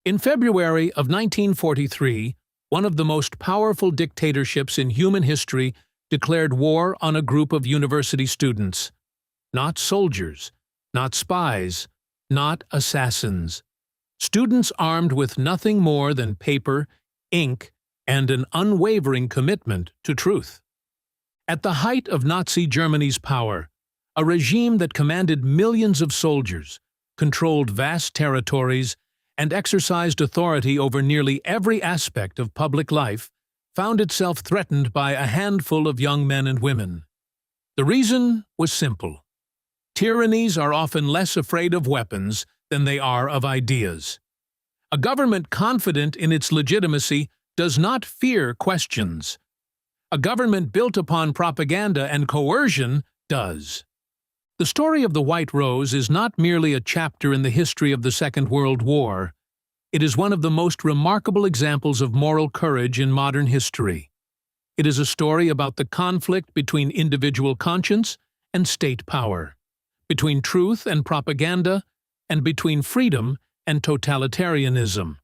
In February of 1943, one of the most powerful dictatorships in human history declared war on a group of university students. Not soldiers, not spies, not assassins. Students armed with nothing more than paper, ink, and an unwavering commitment to truth. At the height of Nazi Germany's power, a regime that commanded millions of soldiers, controlled vast territories, and exercised authority over nearly every aspect of public life, found itself threatened by a handful of young men and women. The reason was simple. Tyrannies are often less afraid of weapons than they are of ideas. A government confident in its legitimacy does not fear questions. A government built upon propaganda and coercion does. The story of the White Rose is not merely a chapter in the history of the Second World War. It is one of the most remarkable examples of moral courage in modern history. It is a story about the conflict between individual conscience and state power, between truth and propaganda, and between freedom and totalitarianism.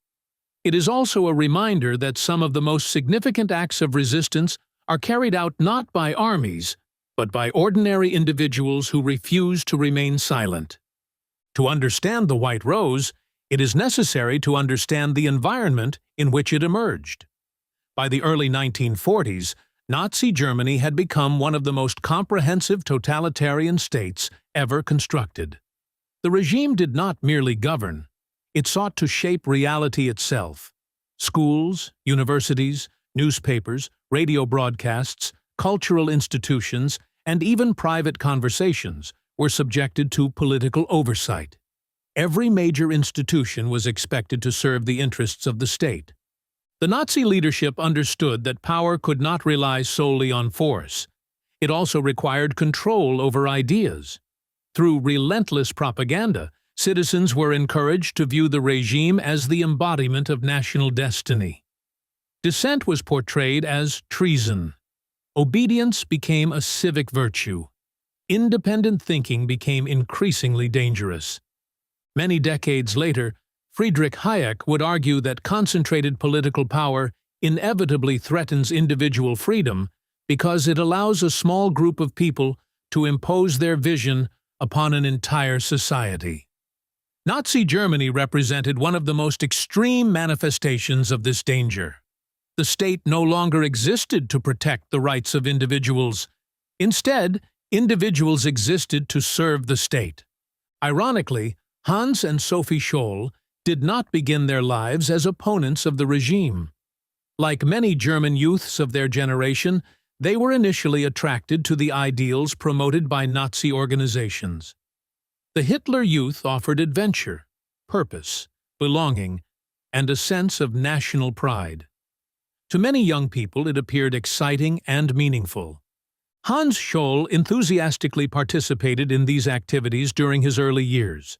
It is also a reminder that some of the most significant acts of resistance are carried out not by armies, but by ordinary individuals who refuse to remain silent. To understand the White Rose, it is necessary to understand the environment in which it emerged. By the early 1940s, Nazi Germany had become one of the most comprehensive totalitarian states ever constructed. The regime did not merely govern. It sought to shape reality itself. Schools, universities, newspapers, radio broadcasts, cultural institutions, and even private conversations were subjected to political oversight. Every major institution was expected to serve the interests of the state. The Nazi leadership understood that power could not rely solely on force. It also required control over ideas. Through relentless propaganda, citizens were encouraged to view the regime as the embodiment of national destiny. Dissent was portrayed as treason. Obedience became a civic virtue. Independent thinking became increasingly dangerous. Many decades later, Friedrich Hayek would argue that concentrated political power inevitably threatens individual freedom because it allows a small group of people to impose their vision upon an entire society. Nazi Germany represented one of the most extreme manifestations of this danger. The state no longer existed to protect the rights of individuals. Instead, individuals existed to serve the state. Ironically, Hans and Sophie Scholl did not begin their lives as opponents of the regime. Like many German youths of their generation, they were initially attracted to the ideals promoted by Nazi organizations. The Hitler Youth offered adventure, purpose, belonging, and a sense of national pride. To many young people, it appeared exciting and meaningful. Hans Scholl enthusiastically participated in these activities during his early years.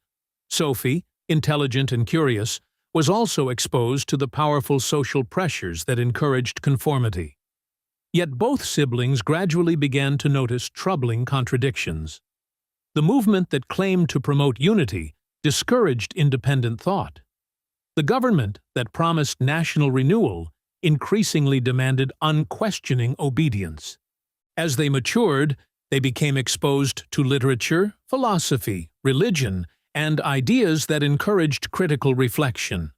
Sophie, intelligent and curious, was also exposed to the powerful social pressures that encouraged conformity. Yet both siblings gradually began to notice troubling contradictions. The movement that claimed to promote unity discouraged independent thought. The government that promised national renewal increasingly demanded unquestioning obedience. As they matured, they became exposed to literature, philosophy, religion, and ideas that encouraged critical reflection.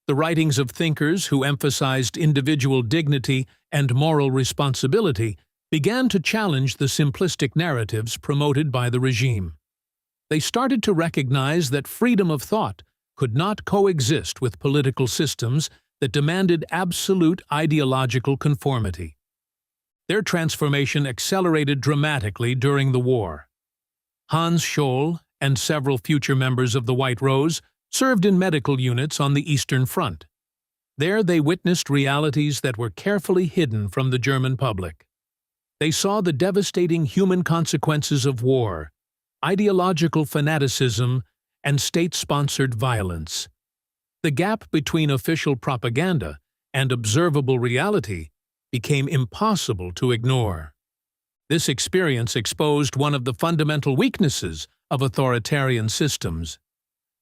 The writings of thinkers who emphasized individual dignity and moral responsibility began to challenge the simplistic narratives promoted by the regime. They started to recognize that freedom of thought could not coexist with political systems that demanded absolute ideological conformity. Their transformation accelerated dramatically during the war. Hans Scholl and several future members of the White Rose served in medical units on the Eastern Front. There they witnessed realities that were carefully hidden from the German public. They saw the devastating human consequences of war, ideological fanaticism, and state-sponsored violence. The gap between official propaganda and observable reality became impossible to ignore. This experience exposed one of the fundamental weaknesses of authoritarian systems.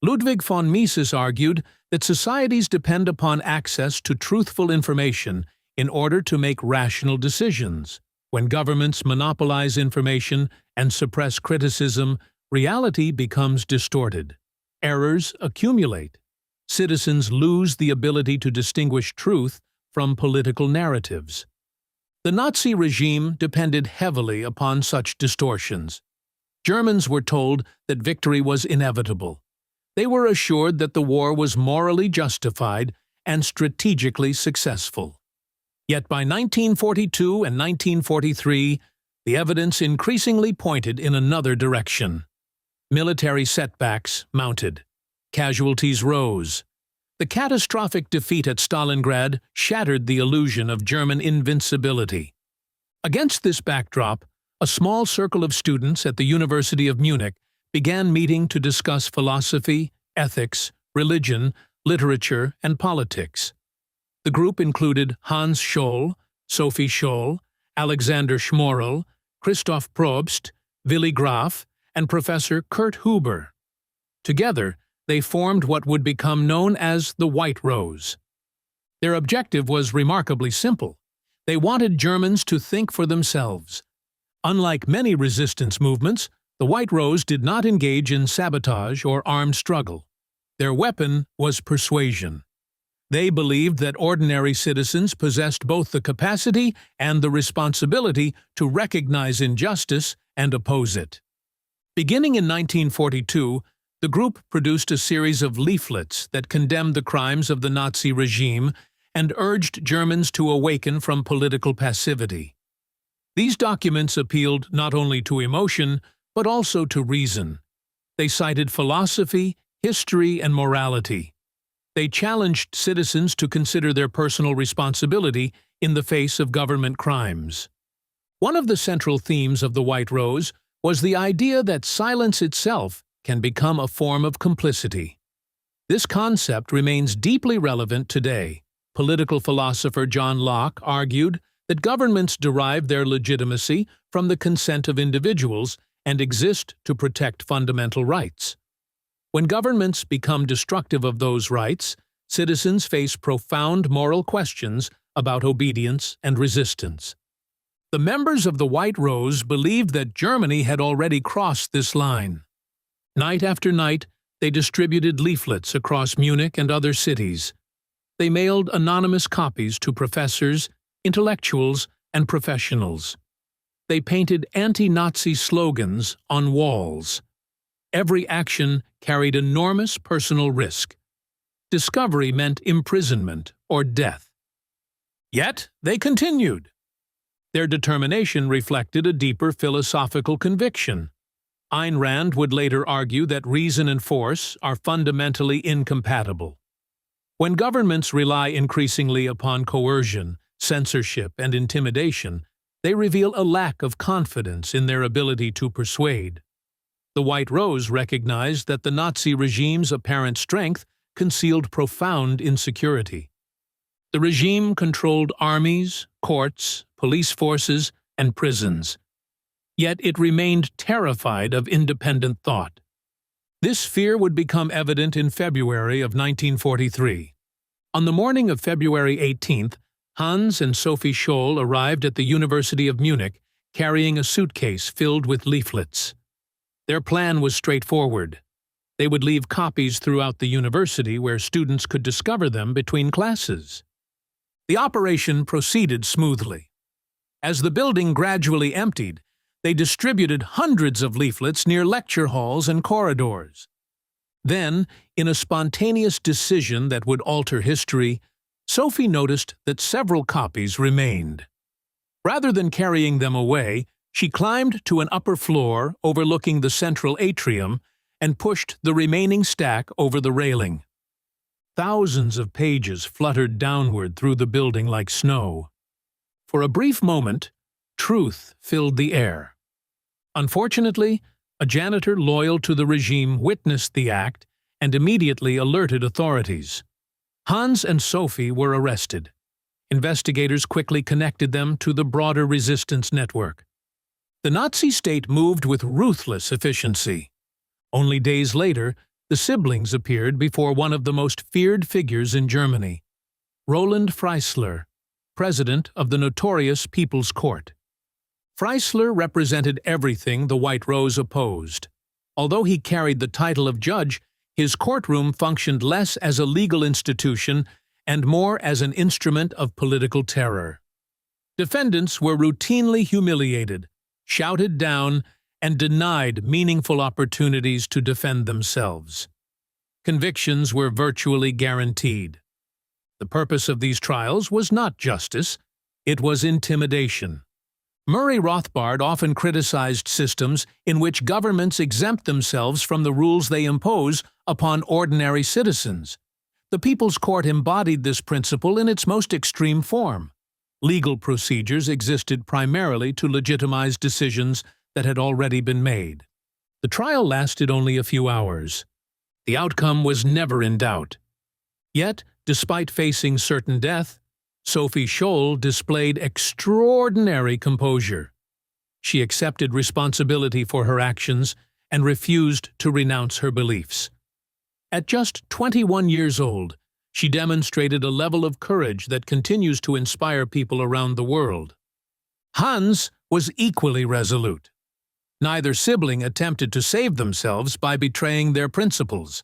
Ludwig von Mises argued that societies depend upon access to truthful information in order to make rational decisions. When governments monopolize information and suppress criticism, reality becomes distorted. Errors accumulate. Citizens lose the ability to distinguish truth from political narratives. The Nazi regime depended heavily upon such distortions. Germans were told that victory was inevitable. They were assured that the war was morally justified and strategically successful. Yet by 1942 and 1943, the evidence increasingly pointed in another direction. Military setbacks mounted. Casualties rose. The catastrophic defeat at Stalingrad shattered the illusion of German invincibility. Against this backdrop, a small circle of students at the University of Munich began meeting to discuss philosophy, ethics, religion, literature, and politics. The group included Hans Scholl, Sophie Scholl, Alexander Schmorell, Christoph Probst, Willy Graf, and Professor Kurt Huber. Together, they formed what would become known as the White Rose. Their objective was remarkably simple. They wanted Germans to think for themselves. Unlike many resistance movements, the White Rose did not engage in sabotage or armed struggle. Their weapon was persuasion. They believed that ordinary citizens possessed both the capacity and the responsibility to recognize injustice and oppose it. Beginning in 1942, the group produced a series of leaflets that condemned the crimes of the Nazi regime and urged Germans to awaken from political passivity. These documents appealed not only to emotion, but also to reason. They cited philosophy, history, and morality. They challenged citizens to consider their personal responsibility in the face of government crimes. One of the central themes of the White Rose was the idea that silence itself can become a form of complicity. This concept remains deeply relevant today. Political philosopher John Locke argued that governments derive their legitimacy from the consent of individuals and exist to protect fundamental rights. When governments become destructive of those rights, citizens face profound moral questions about obedience and resistance. The members of the White Rose believed that Germany had already crossed this line. Night after night, they distributed leaflets across Munich and other cities. They mailed anonymous copies to professors, intellectuals, and professionals. They painted anti-Nazi slogans on walls. Every action carried enormous personal risk. Discovery meant imprisonment or death. Yet they continued. Their determination reflected a deeper philosophical conviction. Ayn Rand would later argue that reason and force are fundamentally incompatible. When governments rely increasingly upon coercion, censorship, and intimidation, they reveal a lack of confidence in their ability to persuade. The White Rose recognized that the Nazi regime's apparent strength concealed profound insecurity. The regime controlled armies, courts, police forces, and prisons. Yet it remained terrified of independent thought. This fear would become evident in February of 1943. On the morning of February 18th, Hans and Sophie Scholl arrived at the University of Munich carrying a suitcase filled with leaflets. Their plan was straightforward. They would leave copies throughout the university where students could discover them between classes. The operation proceeded smoothly. As the building gradually emptied, they distributed hundreds of leaflets near lecture halls and corridors. Then, in a spontaneous decision that would alter history, Sophie noticed that several copies remained. Rather than carrying them away, she climbed to an upper floor overlooking the central atrium and pushed the remaining stack over the railing. Thousands of pages fluttered downward through the building like snow. For a brief moment, truth filled the air. Unfortunately, a janitor loyal to the regime witnessed the act and immediately alerted authorities. Hans and Sophie were arrested. Investigators quickly connected them to the broader resistance network. The Nazi state moved with ruthless efficiency. Only days later, the siblings appeared before one of the most feared figures in Germany, Roland Freisler, president of the notorious People's Court. Freisler represented everything the White Rose opposed. Although he carried the title of judge, his courtroom functioned less as a legal institution and more as an instrument of political terror. Defendants were routinely humiliated, shouted down, and denied meaningful opportunities to defend themselves. Convictions were virtually guaranteed. The purpose of these trials was not justice, it was intimidation. Murray Rothbard often criticized systems in which governments exempt themselves from the rules they impose upon ordinary citizens. The People's Court embodied this principle in its most extreme form. Legal procedures existed primarily to legitimize decisions that had already been made. The trial lasted only a few hours. The outcome was never in doubt. Yet, despite facing certain death, Sophie Scholl displayed extraordinary composure. She accepted responsibility for her actions and refused to renounce her beliefs. At just 21 years old, she demonstrated a level of courage that continues to inspire people around the world. Hans was equally resolute. Neither sibling attempted to save themselves by betraying their principles.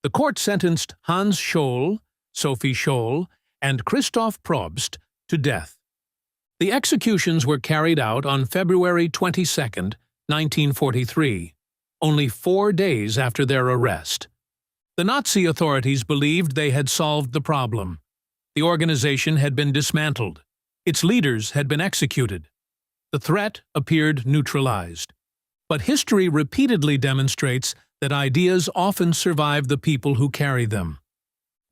The court sentenced Hans Scholl, Sophie Scholl, and Christoph Probst to death. The executions were carried out on February 22, 1943, only 4 days after their arrest. The Nazi authorities believed they had solved the problem. The organization had been dismantled. Its leaders had been executed. The threat appeared neutralized. But history repeatedly demonstrates that ideas often survive the people who carry them.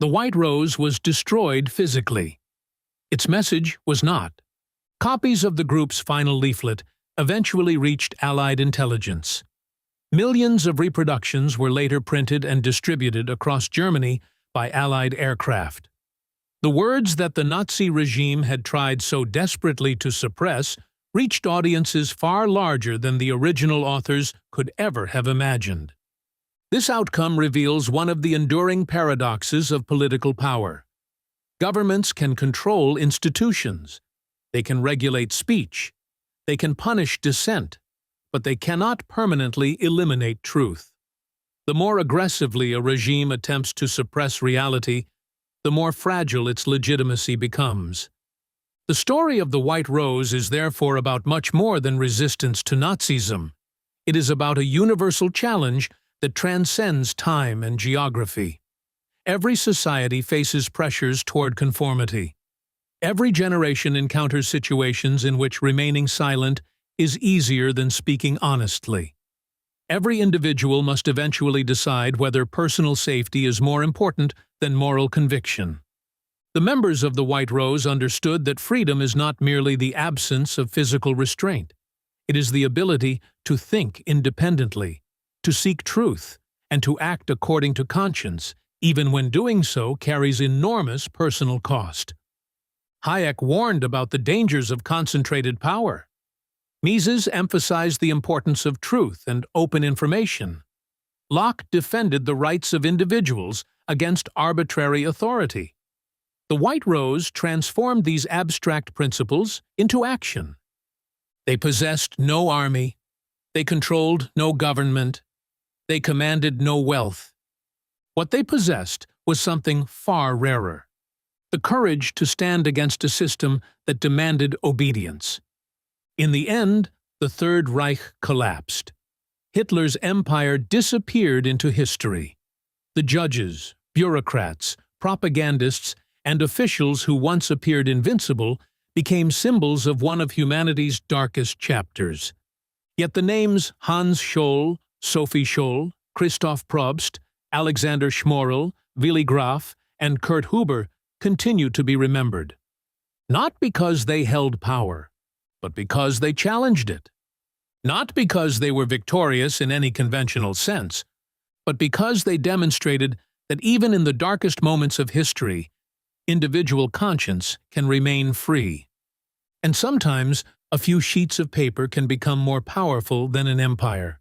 The White Rose was destroyed physically. Its message was not. Copies of the group's final leaflet eventually reached Allied intelligence. Millions of reproductions were later printed and distributed across Germany by Allied aircraft. The words that the Nazi regime had tried so desperately to suppress reached audiences far larger than the original authors could ever have imagined. This outcome reveals one of the enduring paradoxes of political power. Governments can control institutions. They can regulate speech. They can punish dissent. But they cannot permanently eliminate truth. The more aggressively a regime attempts to suppress reality, the more fragile its legitimacy becomes. The story of the White Rose is therefore about much more than resistance to Nazism. It is about a universal challenge that transcends time and geography. Every society faces pressures toward conformity. Every generation encounters situations in which remaining silent is easier than speaking honestly. Every individual must eventually decide whether personal safety is more important than moral conviction. The members of the White Rose understood that freedom is not merely the absence of physical restraint. It is the ability to think independently, to seek truth, and to act according to conscience, even when doing so carries enormous personal cost. Hayek warned about the dangers of concentrated power. Mises emphasized the importance of truth and open information. Locke defended the rights of individuals against arbitrary authority. The White Rose transformed these abstract principles into action. They possessed no army. They controlled no government. They commanded no wealth. What they possessed was something far rarer: the courage to stand against a system that demanded obedience. In the end, the Third Reich collapsed. Hitler's empire disappeared into history. The judges, bureaucrats, propagandists, and officials who once appeared invincible became symbols of one of humanity's darkest chapters. Yet the names Hans Scholl, Sophie Scholl, Christoph Probst, Alexander Schmorell, Willy Graf, and Kurt Huber continue to be remembered. Not because they held power, but because they challenged it. Not because they were victorious in any conventional sense, but because they demonstrated that even in the darkest moments of history, individual conscience can remain free. And sometimes, a few sheets of paper can become more powerful than an empire.